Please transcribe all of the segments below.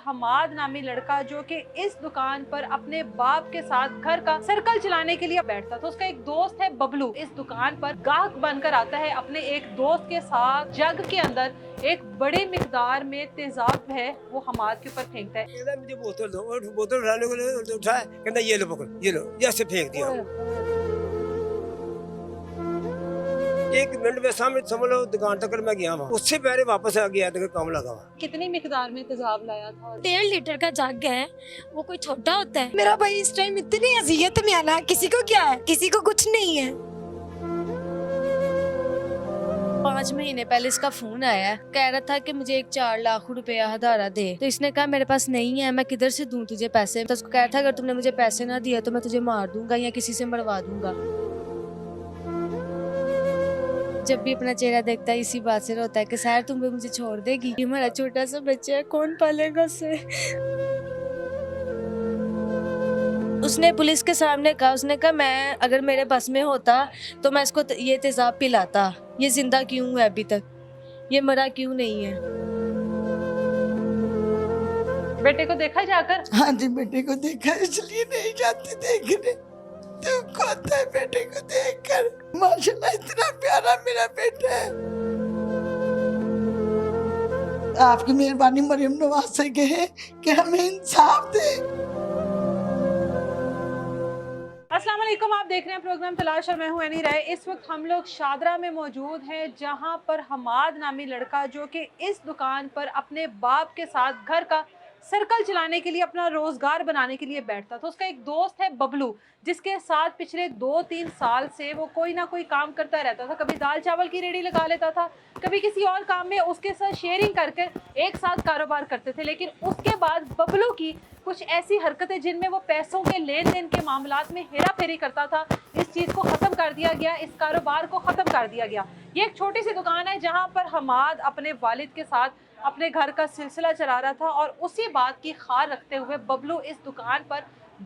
हमाद नामी लड़का जो कि इस दुकान पर अपने बाप के साथ घर का सर्कल चलाने के लिए बैठता था। उसका एक दोस्त है बबलू, इस दुकान पर गाहक बनकर आता है। अपने एक दोस्त के साथ जग के अंदर एक बड़ी मिकदार में तेजाब है वो हमाद के ऊपर फेंकता है। मुझे बोतल दो, और बोतल उठाने को उठाया, कहता ये लो पकड़, ये लो, जैसे फेंक दिया। एक मिनट में सामने समझ लो दुकान तक मैं गया वहाँ, उससे पहले वापस आ गया तो काम लगा वहाँ। कितनी मिकदार में तेजाब लाया था? 1.5 लीटर का जग है, वो कोई छोटा होता है। मेरा भाई इस टाइम इतनी अजियत में आना, किसी को क्या है, किसी को कुछ नहीं है। 5 महीने पहले इसका फोन आया, कह रहा था कि मुझे एक 4 लाख रुपया हदारा दे। तो इसने कहा मेरे पास नहीं है, मैं किधर से दूं तुझे पैसे। तो उसको कहा था अगर तुमने मुझे पैसे ना दिए तो मैं तुझे मार दूंगा या किसी से मरवा दूंगा। जब भी अपना चेहरा देखता है इसी बात से रोता है कि सर तुम भी मुझे छोड़ देगी, ये हमारा छोटा सा बच्चा है, कौन पालेगा उसे। उसने पुलिस के सामने कहा, उसने कहा मैं अगर मेरे बस में होता तो मैं इसको ये तेजाब पिलाता। ये जिंदा क्यों है अभी तक, ये मरा क्यों नहीं है। बेटे को देखा जाकर? हाँ जी, बेटे को देखा, इसलिए नहीं जाते देखने। दुख होता है बेटे को देखकर। माशाल्लाह इतना प्यारा मेरा बेटा है। आपकी मेहरबानी मरियम नवाज से कहे कि हमें इंसाफ दे। अस्सलाम वालेकुम, आप देख रहे हैं प्रोग्राम तलाश और मैं हूं एनी राय। इस वक्त हम लोग शादरा में मौजूद हैं जहां पर हमाद नामी लड़का जो कि इस दुकान पर अपने बाप के साथ घर का सर्कल चलाने के लिए, अपना रोजगार बनाने के लिए बैठता था। उसका एक दोस्त है बबलू जिसके साथ पिछले 2-3 साल से वो कोई ना कोई काम करता रहता था। कभी दाल चावल की रेडी लगा लेता था, कभी किसी और काम में उसके साथ शेयरिंग करके एक साथ कारोबार करते थे। लेकिन उसके बाद बबलू की कुछ ऐसी हरकतें जिनमें वो पैसों के लेन देन के मामलात में हेरा फेरी करता था, इस चीज़ को ख़त्म कर दिया गया, इस कारोबार को ख़त्म कर दिया गया। ये एक छोटी सी दुकान है जहाँ पर हमाद अपने वालिद के साथ अपने घर का सिलसिला चला रहा था और उसी बात की खार रखते हुए बबलू इस दुकान पर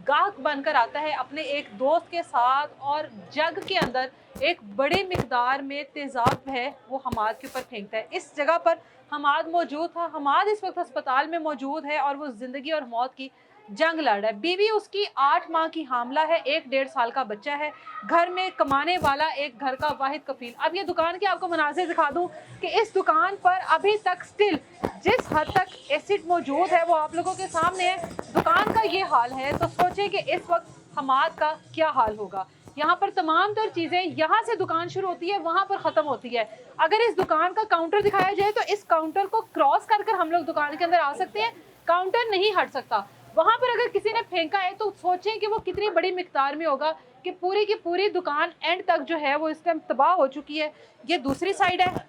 गाहक बनकर आता है अपने एक दोस्त के साथ, और जग के अंदर एक बड़ी मिकदार में तेजाब है वो हमाद के ऊपर फेंकता है। इस जगह पर हमाद मौजूद था। हमाद इस वक्त अस्पताल में मौजूद है और वो ज़िंदगी और मौत की जंग लड़ रहा है। बीवी उसकी 8 माह की हामला है, 1-1.5 साल का बच्चा है, घर में कमाने वाला एक घर का वाहिद कफील। अब ये दुकान के आपको मनाज़िर दिखा दूं कि इस दुकान पर अभी तक स्टिल जिस हद तक एसिड मौजूद है वो आप लोगों के सामने है। दुकान का ये हाल है तो सोचें कि इस वक्त हमाद का क्या हाल होगा। यहाँ पर तमाम तर चीज़ें, यहाँ से दुकान शुरू होती है वहाँ पर ख़त्म होती है। अगर इस दुकान का काउंटर दिखाया जाए तो इस काउंटर को क्रॉस कर कर हम लोग दुकान के अंदर आ सकते हैं, काउंटर नहीं हट सकता। वहाँ पर अगर किसी ने फेंका है तो सोचें कि वो कितनी बड़ी मिकदार में होगा कि पूरी की पूरी दुकान एंड तक जो है वो इस टाइम तबाह हो चुकी है। ये दूसरी साइड है,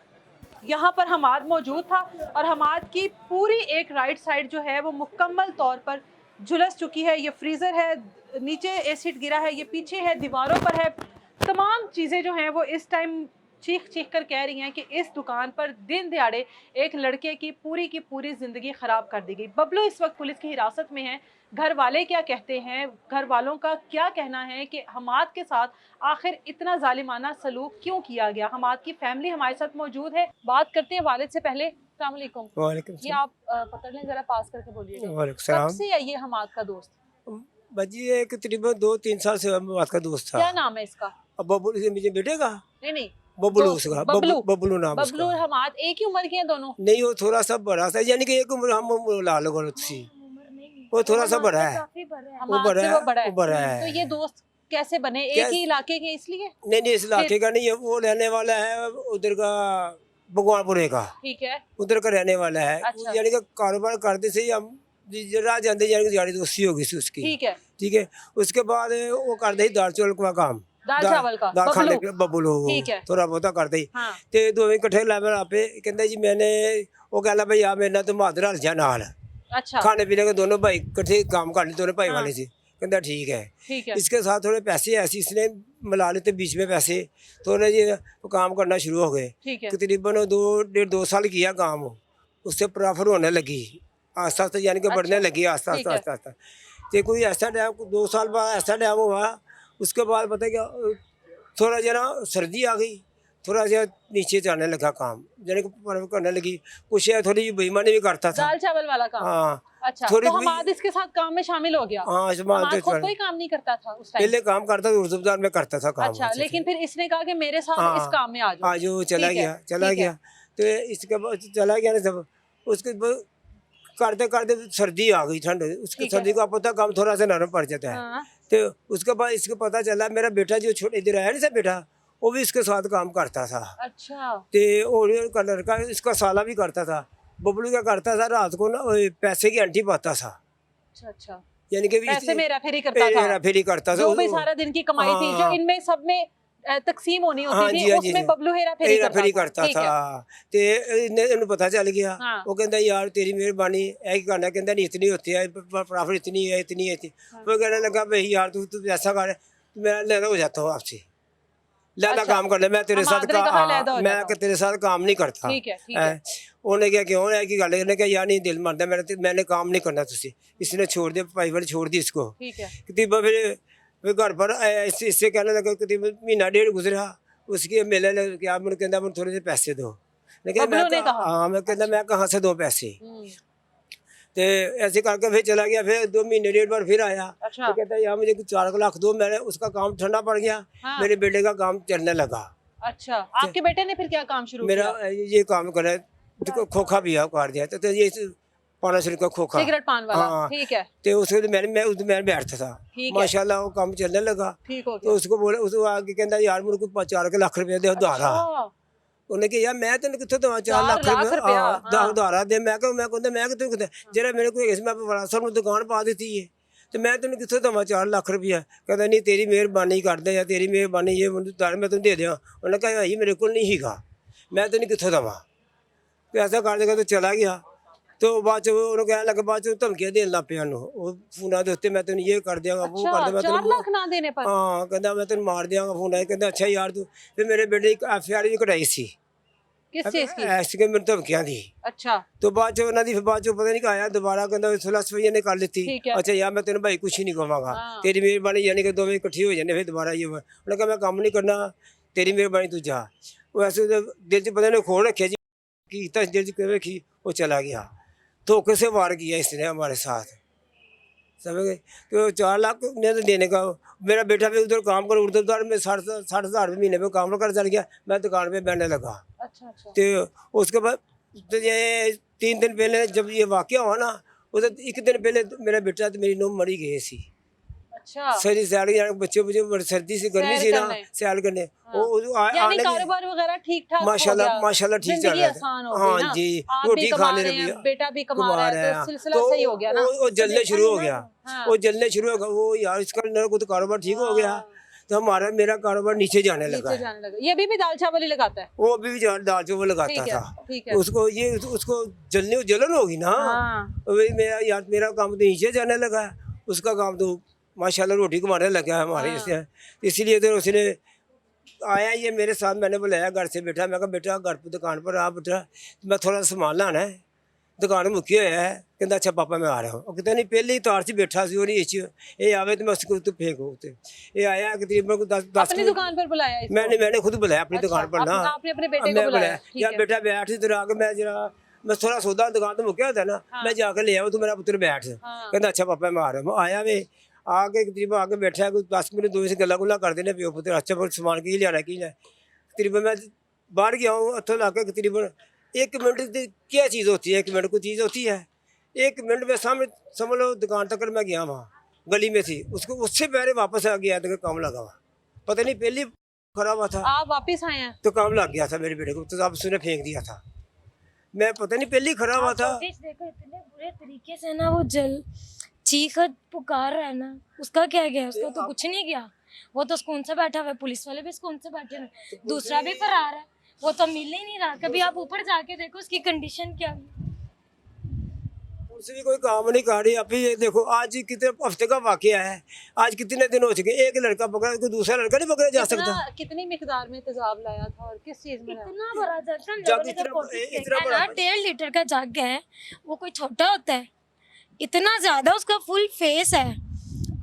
यहाँ पर हमाद मौजूद था और हमाद की पूरी एक राइट साइड जो है वो मुकम्मल तौर पर झुलस चुकी है। ये फ्रीज़र है, नीचे एसिड गिरा है, ये पीछे है, दीवारों पर है। तमाम चीज़ें जो हैं वो इस टाइम चीख चीख कर कह रही हैं कि इस दुकान पर दिन दिहाड़े एक लड़के की पूरी ज़िंदगी ख़राब कर दी गई। बबलू इस वक्त पुलिस की हिरासत में है। घर वाले क्या कहते हैं, घर वालों का क्या कहना है कि हमाद के साथ आखिर इतना जालिमाना सलूक क्यों किया गया। हमाद की फैमिली हमारे साथ मौजूद है, बात करते हैं वालिद से। पहले अस्सलाम वालेकुम। वालेकुम ये आप पकड़ लें, ज़रा पास करके बोलिएगा। वालेकुम कब सलाम। से है ये हमाद का दोस्त? बजी एक तकरीबन 2-3 साल से बात का दोस्त था। क्या नाम है इसका? अब बबलू से मुझे बेटे का नहीं बबलू दोस्त, उसका, बबलू बबलू नाम बबलू और उसका। हमाद एक ही उम्र के हैं दोनों? नहीं, वो थोड़ा सा बड़ा सा, यानी कि एक उम्र हम ला लो थी, वो थोड़ा सा बड़ा है। हमाद से वो बड़ा है। वो बड़ा है। तो ये दोस्त कैसे बने, एक ही इलाके के इसलिए? नहीं, इस इलाके का नहीं है, वो रहने वाला है उधर का, भगवानपुरे का, ठीक है, उधर का रहने वाला है। अच्छा। यानी कि कारोबार करते से ही हम जरा जानते, यानी कि यारी दोस्ती होगी सी उसकी। ठीक है, ठीक है। उसके बाद वो करते ही दाल चावल का काम, दाल चावल का दाल खाने बबलू। के बबलू ठीक है। थोड़ा बहुता करते ही हाँ, ते दोवें इकट्ठे लेवल आपे कहते जी मैंने वो कहला भाई आ मेरे ना तुम हाथ रल जा नाल, अच्छा, खाने पीने के दोनों भाई इकट्ठे काम कर ले, दोनों भाई हाँ। वाले से। कहता ठीक है। ठीक है, इसके साथ थोड़े पैसे ऐसे इसने मिला लेते बीच में पैसे, तो उन्हें ये काम करना शुरू हो गए। ठीक है, तकरीबन 2-1.5-2 साल किया काम, उससे प्रॉफिट होने लगी आस्ता आस्ता, यानी कि बढ़ने अच्छा, लगी आस्ता ठीक आस्ता है। आस्ता आस्ता। तो कोई ऐसा टाइम 2 साल बाद ऐसा टाइम हुआ, उसके बाद पता क्या थोड़ा जना सर्दी आ गई थोड़ा सा नीचे जाने लगा काम, यानी कि करने लगी कुछ है, थोड़ी बेईमानी भी करता था। दाल चावल वाला काम। हाँ अच्छा, थोड़ी तो हमाद इसके साथ काम में शामिल हो गया। हाँ हमाद खुद कोई काम नहीं करता था उस टाइम। पहले काम करता था, उर्दू बाजार में करता था काम। अच्छा, लेकिन फिर इसने कहा कि मेरे साथ हाँ, इस काम में आ जाओ। आज वो चला ठीक है, गया, चला ठीक है। गया। तो इसके बाद चला गया ना जब, उसके बाद करते करते सर्दी आ गई, ठंड, उसके ठीक है। सर्दी का पता काम थोड़ा सा नरम पड़ जाता है। हाँ, तो उसके बाद इसको पता चला मेरा बेटा जो छोटे इधर आया ना बेटा, वो भी इसके साथ काम करता था। अच्छा तो और लड़का इसका साला भी करता था। बबलू क्या करता था, रात को ना वो पैसे की आंटी पाता था, अच्छा अच्छा, यानी कि पैसे मेरा फेरी करता था, मेरा फेरी करता था। जो भी सारा दिन की कमाई थी, जो हाँ। इनमें सब में तकसीम होनी हाँ होती जी, थी, हाँ जी, उसमें जी। बबलू हेरा फेरी करता ठीक है। था। ते इन्हें पता चल गया। हाँ। वो कहता यार तेरी मेहरबानी है कि करना, कहता नहीं इतनी होती है, प्रॉफिट इतनी है, इतनी है। हाँ। वो कहने लगा भाई यार तू ऐसा कर, मैं लैदा हो जाता हूँ आपसे, लैदा अच्छा। काम कर ले, मैं तेरे साथ हमाद ने कहा लैदा हो मैं जाता हूँ। तेरे साथ काम नहीं करता। ठीक है, ठीक है। उन्हें क्या क्यों है कि गल, उन्हें क्या यार नहीं दिल मरता, मैंने काम नहीं करना तुझे, इसने छोड़ दिया, भाई वाले छोड़ दी इसको। ठीक है। कतीबा फिर घर पर आया, इससे कहने लगा, कतीबा महीना डेढ़ गुजरा, उसके मेले लग क्या, मैंने कहता मुझे थोड़े से पैसे दो। लेकिन बबलू ने कहा? हाँ, मैं कहता मैं कहाँ से दो पैसे। हम्म, तो ऐसे करके फिर चला गया, फिर 2 महीने डेढ़ बार फिर आया। अच्छा। तो कहता यार मुझे 4 लाख दो, मैंने उसका काम ठंडा पड़ गया। हाँ। मेरे बेटे का काम चलने लगा। अच्छा, आपके बेटे ने फिर क्या काम शुरू मेरा किया? ये काम करे, तो खोखा भी है काट दिया, तो ये 500 का खोखा, सिगरेट पान वाला। हाँ। ठीक है, तो उसको मैं बैठता था, ठीक है। माशाल्लाह वो काम चलने लगा। ठीक हो तो गया। उसको बोले, उसको आके कहता यार मेरे को 4 लाख रुपया दे उधारा। अच्छा, उन्हें कहा यार मैं तेन कितों दवा 4 4 लाख लाख रुपया, हाँ। उधारा दे। मैं कहता मैं कितों जरा मेरे को मैं बड़ा सानू दुकान पा दी है, तो मैं तेन कितों दवा 4 लाख रुपया। कहता नहीं तेरी मेहरबानी कर दे, या तेरी मेहरबानी ये उधार मैं तुम दे दिया। उन्हें कहा भाई मेरे को नहीं हीगा, मैं तेन कितों दवा। तो ऐसा कर देगा, तो चला गया। तो बाद उन्होंने कहने लगा, बाद धमकियां देन लग पे फोना के उत्ते, मैं तेन ये कर दियाँगा, वो कर अच्छा, दे, 4 लाख ना देने पर? हाँ कहता मैं तेन मार दियाँगा फोन। कहता अच्छा यार तू, फिर मेरे बेटे की FIR भी कटाई सी, किस चीज की? ऐसे के मेरे धमकियां दी। अच्छा, तो बाद बाद पता नहीं आया दोबारा, कहता 16 सफाइया ने कर लेती। ठीक है। अच्छा यार मैं तेन भाई कुछ ही नहीं कहांगा, हाँ। तेरी मेहरबानी, यानी कि दोवें इकट्ठी हो जाने। फिर दोबारा ये उन्होंने कहा मैं काम नहीं करना, तेरी मेहरबानी तू जा। वो ऐसे दिल च पता नहीं खोल रखे जी, कि दिल च रखी, वो चला गया। धोखे से वार किया इसने हमारे साथ, समझ गए। तो 4 लाख ने तो देने का, मेरा बेटा भी उधर काम कर, उधर में 60,000 महीने में काम कर चल गया, मैं दुकान पे बैठने लगा। अच्छा, अच्छा। तो उसके बाद तो ये 3 दिन पहले जब ये वाक़या हुआ ना, उधर 1 दिन पहले मेरा बेटा तो मेरी नूंह मरी गई सी। अच्छा, सारी सैल बच्चे बड़ी सर्दी से गर्मी सैर सी ना, करने। सैल करने। हाँ। वो यानी आने लगे। कारोबार वगैरह ठीक ठाक हो माशाल्लाह गया, माशाल्लाह ठीक चल जिंदगी रहा आसान हो है। गई हाँ ना? जी, आप रोटी भी कमा खाने रहे हैं, लगी, बेटा भी कमा रहा है, तो सिलसिला तो सही हो गया ना? वो जलने शुरू हो गया। हाँ। वो जलने शुरू हो गया, वो यार इसका ना कुछ कारोबार ठीक हो गया, तो मेरा कारोबार नीचे जाने लगा नीचे है। जाने लगा। ये भी दाल चावल ही लगाता है? वो अभी भी दाल चावल लगाता ठीक है, था। ठीक है। उसको जलन होगी ना। हाँ। वही मेरा काम तो नीचे जाने लगा है, उसका काम तो माशाल्लाह रोटी कमाने लगा है हमारे हाँ। से। इसीलिए तो उसने आया ये मेरे साथ, मैंने बुलाया घर से, बेटा मैं कहा बेटा घर पर दुकान पर आ बेटा, मैं थोड़ा सामान लाना है, दुकान मुक्की होया है। कहता अच्छा पापा मैं आ रहा हूँ। कहता नहीं पहले ही तार से बैठा सी, और ये आवे तो मैं उसको तो फेंको उते। ये आया तकरीबन को 10 अपनी दुकान पर बुलाया इसको? मैंने खुद बुलाया अपनी अच्छा, दुकान पर ना। आपने अपने बेटे को मैं बुलाया? ठीक यार है। बेटा बैठ इधर आके, मैं जरा मैं थोड़ा सौदा दुकान तो मुक्या होता है ना, हाँ। मैं जाकर ले आऊँ, तू मेरा पुत्र बैठ। हाँ। कहता अच्छा पापा मैं आ रहा हूँ। आया वे आके तकरीबन आके बैठा, कोई 10 मिनट दो से गला गुला कर देने, प्यो पुत्र अच्छा फिर सामान की लिया की लिया। तकरीबन मैं बाहर गया हूँ, हथों ला के तकरीबन 1 मिनट की क्या चीज़ होती है, 1 मिनट को चीज़ होती है। 1 मिनट में सामने समझ लो दुकान तक मैं गया, वहाँ गली में थी, उसको उससे पहले वापस आ गया तो काम लगा हुआ, पता नहीं पहले खराब हुआ था, आप वापिस आए हैं? तो काम लग गया था मेरे बेटे को, तो अब उसने फेंक दिया था, मैं पता नहीं पहले ही खराब हुआ था। देखो इतने बुरे तरीके से ना वो जल चीख पुकार रहा है ना, उसका क्या गया? उसका तो कुछ नहीं गया, वो तो सुकून से बैठा हुआ है, पुलिस वाले भी सुकून से बैठे हैं, दूसरा भी फरार है, वो तो मिल ही नहीं रहा। कभी आप ऊपर जाके देखो उसकी कंडीशन क्या है। उससे भी कोई काम नहीं कर रही। अभी ये देखो आज ही कितने हफ्ते का वाकया है, आज कितने दिन हो चुके, एक लड़का पकड़ा, कोई दूसरा लड़का नहीं पकड़ा जा सकता। कितनी मिकदार में तेजाब लाया था और किस चीज में लाया? इतना बड़ा जग जग इतना बड़ा 1.5 लीटर का जग है, वो कोई छोटा होता है? इतना ज्यादा उसका फुल फेस है,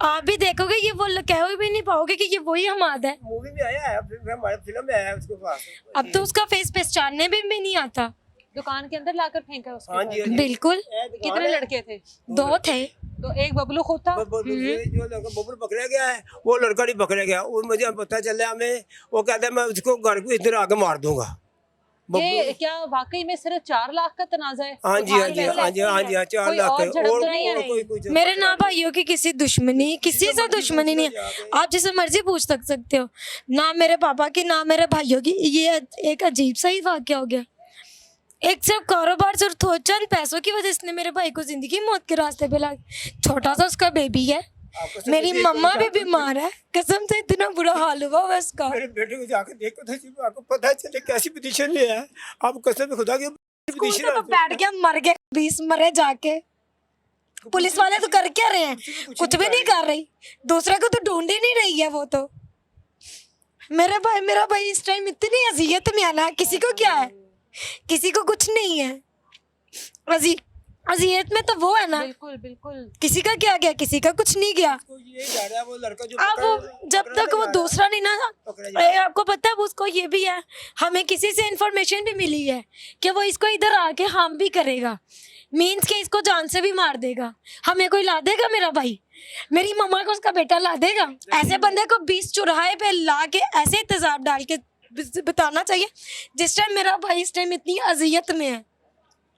आप भी देखोगे ये वो कह भी नहीं पाओगे कि ये वही हमाद है। मूवी में आया है, हमारे फिल्म में आया है उसके पास। अब तो उसका फेस पहचानने भी नहीं आता। दुकान के अंदर लाकर फेंका उसके हाँ ऊपर? जी, हाँ जी। बिल्कुल। कितने लड़के थे? 2 थे। तो एक बबलू खुद था। जो लड़का बबलू पकड़ा गया है वो लड़का नहीं पकड़ा गया, वो मुझे पता चला हमें, वो कहता है मैं उसको घर को इधर आके मार दूंगा। ये क्या वाकई में सिर्फ 4 लाख का तनाजा है? हाँ जी, हाँ जी, हाँ जी, हाँ जी, हाँ, 4 कोई लाख और है। झड़प और तो नहीं है? कोई मेरे ना भाइयों की किसी दुश्मनी, किसी से दुश्मनी नहीं है। आप जिसे मर्जी पूछ सकते हो, ना मेरे पापा की ना मेरे भाइयों की। ये एक अजीब सा ही वाकया हो गया। एक सिर्फ कारोबार, सिर्फ चंद पैसों की वजह से इसने मेरे भाई को जिंदगी मौत के रास्ते पे ला। छोटा सा उसका बेबी है, मेरी मम्मा भी बीमार है, कसम से इतना बुरा हाल हुआ है उसका। मेरे बेटे को जाकर देखो तो जी, आपको पता चले कैसी पोजीशन में है। आप कसम खुदा की स्कूल से तो बैठ गया, मर गए, 20 मरे जाके। पुलिस वाले तो कर क्या रहे हैं? कुछ भी नहीं कर रही, दूसरे को तो ढूंढ ही नहीं रही है वो तो। मेरा भाई इस टाइम इतनी अजियत में है ना, किसी को क्या है, किसी को कुछ नहीं है। अजियत में तो वो है ना, बिल्कुल बिल्कुल। किसी का क्या गया, किसी का कुछ नहीं गया। यही जा रहा है वो लड़का जो अब वो जब तक वो दूसरा नहीं ना, आपको पता है उसको ये भी है, हमें किसी से इंफॉर्मेशन भी मिली है कि वो इसको इधर आके हार्म भी करेगा, मीन्स के इसको जान से भी मार देगा। हमें कोई ला देगा मेरा भाई, मेरी मम्मा को उसका बेटा ला देगा? ऐसे बंदे को 20 चौराहे पे ला के ऐसे तेजाब डाल के बताना चाहिए जिस टाइम मेरा भाई इस टाइम इतनी अजियत में है।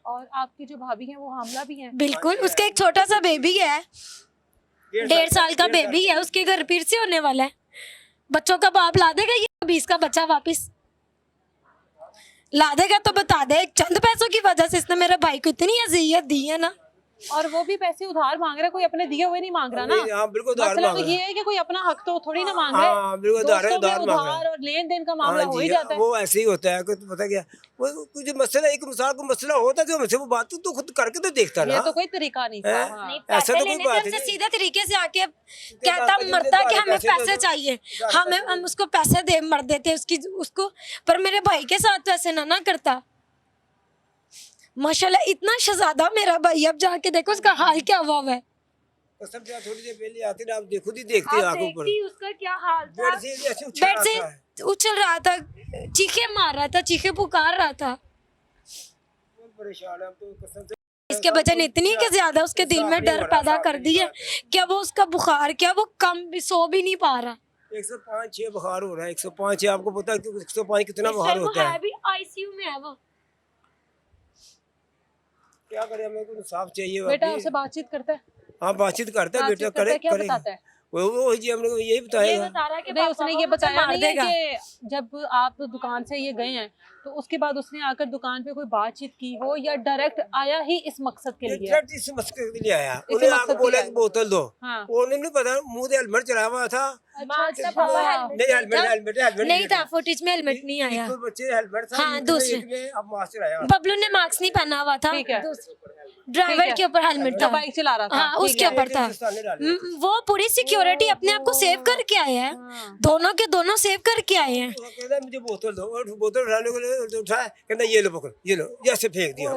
और आपकी जो भाभी है वो हामला भी है? बिल्कुल, उसका एक छोटा सा बेबी है, 1.5 साल का बेबी है, उसके घर फिर से होने वाला है। बच्चों का बाप ला देगा ये 20 का बच्चा वापस ला देगा? तो बता दे, चंद पैसों की वजह से इसने मेरे भाई को इतनी अजियत दी है ना। और वो भी पैसे उधार मांग रहा है, कोई अपने दिए हुए नहीं मांग रहा ना। हाँ, बिल्कुल उधार मतलब मांग रहा ये है कि कोई अपना हक तो थोड़ी ना मांग रहा है। हाँ, बिल्कुल उधार दोस्तों में मांग रहा है। उधार और लेन देन का मामला हो ही जाता है। वो ऐसे ही होता है। कुछ पता क्या, वो कुछ मसला, एक मिसाल को मसला होता है तो हमसे वो बात तो खुद करके तो देखता ना। ये तो कोई तरीका नहीं है? था। हाँ। ऐसा तो कोई बात हमसे नहीं। सीधे तरीके से आके कहता मरता कि हमें पैसे चाहिए, हम उसको पैसे दे मर देते उसको। पर मेरे भाई के साथ तो ऐसे ना करता। माशाल्लाह इतना शहजादा मेरा भाई, अब जाके देखो उसका हाल क्या हुआ है। कसम से थोड़ी देर पहले आती ना, आप खुद ही देखती है आंखों पर। उसका क्या हाल था, बेड से ऐसे उछल बेड रहा से था। उछल रहा था, चीखे मार रहा था, चीखे पुकार रहा था। बहुत परेशान है हम तो कसम से। इसके बच्चे ने इतनी के ज्यादा उसके दिल में डर पैदा कर दी है क्या वो उसका बुखार क्या वो कम भी सो भी नहीं पा रहा। 105-6 बुखार हो रहा है। 105 आपको पता है कि 105 कितना बुखार होता है? अभी आईसीयू में है वो। क्या करें, हमें कुछ इंसाफ चाहिए। बेटा बाकी। आपसे बातचीत करता है? हाँ, बातचीत करता है बेटा, करे क्या करे बताता है? वो जी हमने यही ये बताएगा। बता रहा है कि नहीं, उसने ये बताया नहीं है देगा। कि जब आप दुकान से ये गए हैं तो उसके बाद उसने आकर दुकान पे कोई बातचीत की हो या डायरेक्ट आया ही इस मकसद के लिए? डायरेक्ट इस मकसद के लिए आया। इसी उन्हें मकसद आके के बोला लिए कि बोतल दो। हाँ। उन्हें नहीं पता, मुंह से हेलमेट चढ़ा हुआ था। नहीं, हेलमेट नहीं था, फुटेज में हेलमेट नहीं आया। एक बच्चे हेलमेट था। हाँ, दूसरे। एक ने अब मास्टर आया। बबलू ने मास्क नहीं पहना हुआ था, ठीक है। ड्राइवर के ऊपर हेलमेट जो था, बाइक चला रहा था। हाँ ठीक उसके है। ऊपर था। वो पूरी सिक्योरिटी अपने आप को सेव करके आए हैं, हाँ। दोनों के दोनों सेव करके आए हैं। वो कहता है मुझे बोतल दो, और बोतल उठाने के लिए उठाया, कहता ये लो पकड़, ये लो, जैसे फेंक दिया।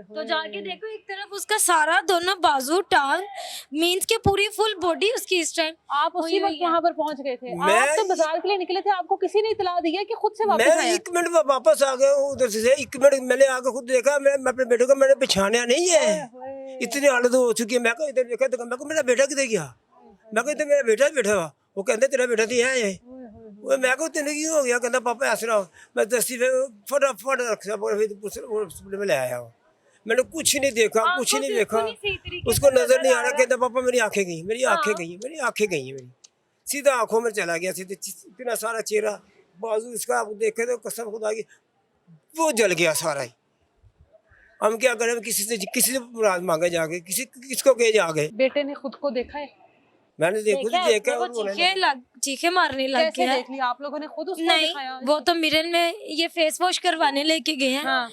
तो जाके देखो एक तरफ उसका सारा दोनों बाजू टांग मीन्स के पूरी फुल बॉडी उसकी इस टाइम। आप उसी वक्त वहाँ पर पहुँच गए थे? मैं- आप तो बाजार के लिए निकले थे, आपको किसी ने इतला दिया कि खुद से वापस मैं आया? 1 मिनट में वापस आ गया हूँ उधर से। 1 मिनट मैंने आके खुद देखा, मैं अपने बेटे को मैंने पहचाना नहीं है। इतनी हालत हो चुकी है। मैं कहा इधर देखा तो मैं को मेरा बेटा किधर गया? मैं कहा इधर मेरा बेटा बैठा हुआ। वो कहते तेरा बेटा तो है ये। वो मैं को तेने क्यों हो गया? कहता पापा ऐसा रहा। मैं दस्ती पे फटाफट रखा, हॉस्पिटल में ले आया हूँ। मैंने कुछ नहीं देखा, कुछ नहीं देखा, उसको नजर नहीं आ रहा। कहता पापा मेरी आंखें गई, मेरी आंखें गई, मेरी आंखें गई, मेरी सीधा आंखों में चला गया। सीधे इतना सारा चेहरा, बाजू इसका आप देखे तो कसम खुदा की वो जल गया सारा ही। हम क्या करें? किसी से मुराद मांगे जाके, किसको कहे जाके? बेटे ने खुद को देखा है? मैंने खुद देखा। और बोला चीखे मारने लग कैसे गया। देख लिया आप लोगों ने? खुद उसको नहीं, दिखाया? वो तो मिरर में ये फेस वॉश करवाने लेके गए हैं। हाँ।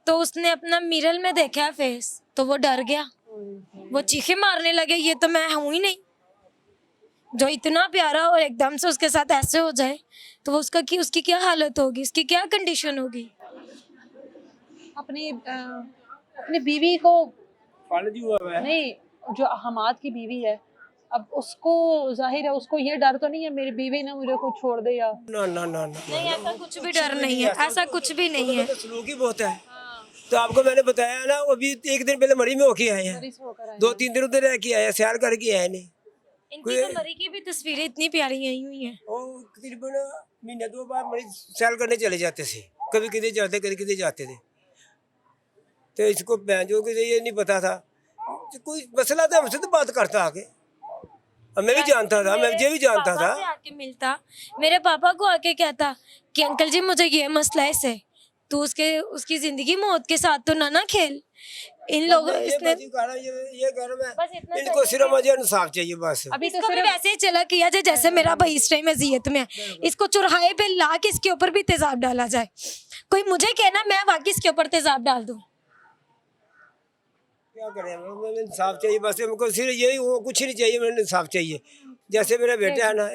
तो उसने अपना मिरर में देखा है फेस, तो वो डर गया, वो चीखे मारने लगे ये तो मैं हूं ही नहीं। जो इतना प्यारा और एकदम से उसके साथ ऐसे हो जाए तो वो उसकी क्या हालत होगी, उसकी क्या कंडीशन होगी। अपनी बीवी को फालतू हुआ है। नहीं, जो हमाद की बीवी है अब उसको जाहिर है उसको ये डर तो नहीं है मेरी बीवी ना मुझे कुछ छोड़ दे या ना ना ना ना नहीं ऐसा कुछ भी डर नहीं है, ऐसा कुछ भी नहीं है। तो सलूक ही बहुत है। तो आपको मैंने बताया ना, वो अभी एक दिन पहले मरी में होके आए हैं, मरीज होकर आए 2-3 दिन उधर रह के आए, सैर करके आए नहीं। इनकी तो मरी की भी तस्वीरें इतनी प्यारी आई हुई हैं। वो तकरीबन महीने 2 बार मरीज सैर करने चले जाते थे, कभी किधर जाते कभी किधर जाते थे। तो इसको जो कि ये नहीं पता था, कोई मसला था हमसे तो बात करता आके, और मैं भी जानता था, मैं ये भी जानता पापा था। से आके मिलता, मेरे पापा को आके कहता कि अंकल जी मुझे ये मसला है इससे, तू उसकी जिंदगी मौत के साथ तो ना खेल। इन लोगों ये इसने बाजी कह रहा है, ये कह रहा बस मैं, इतना इनको सिर्फ मुझे इंसाफ चाहिए बस। अभी तो इसको भी सिर्फ वैसे ही चला किया जाए जैसे मेरा भाई इस टाइम अजियत में है। इसको चुराहे पे ला के इसके ऊपर भी तेजाब डाला जाए। कोई मुझे कहना मैं वाकई इसके ऊपर तेजाब डाल दूं। क्या करें, मुझे इंसाफ चाहिए बस, हमको सिर्फ यही, वो कुछ नहीं चाहिए, मुझे इंसाफ चाहिए। जैसे मेरा बेटा है ना,